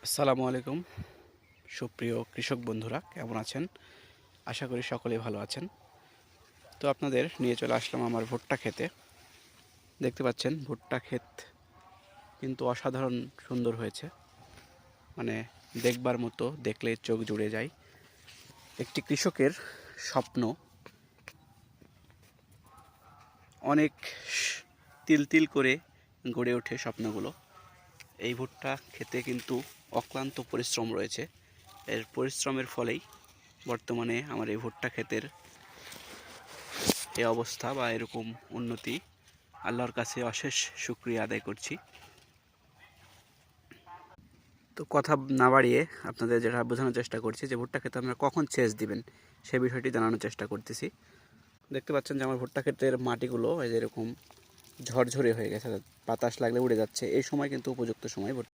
আসসালামু আলাইকুম সুপ্রিয় কৃষক বন্ধুরা, কেমন আছেন? আশা করি সকলেই ভালো আছেন। তো আপনাদের নিয়ে চলে আসলাম আমার ভুট্টা ক্ষেতে। দেখতে পাচ্ছেন ভুট্টা ক্ষেত কিন্তু অসাধারণ সুন্দর হয়েছে, মানে দেখবার মতো, দেখলে চোখ জুড়ে যায়। একটি কৃষকের স্বপ্ন, অনেক তিল তিল করে গড়ে ওঠে স্বপ্নগুলো। এই ভুট্টা ক্ষেতে কিন্তু অক্লান্ত পরিশ্রম রয়েছে। এর পরিশ্রমের ফলেই বর্তমানে আমার এই ভুট্টা ক্ষেতের এই অবস্থা বা এরকম উন্নতি। আল্লাহর কাছে অশেষ শুকরিয়া আদায় করছি। তো কথা না বাড়িয়ে আপনাদের যেটা বোঝানোর চেষ্টা করছি যে ভুট্টা ক্ষেতে আপনারা কখন সেচ দিবেন সেই বিষয়টি জানানোর চেষ্টা করতেছি। দেখতে পাচ্ছেন যে আমার ভুট্টা ক্ষেতের মাটিগুলো এই যে এরকম ঝরঝরে হয়ে গেছে, বাতাস লাগলে উড়ে যাচ্ছে। এই সময় কিন্তু উপযুক্ত সময়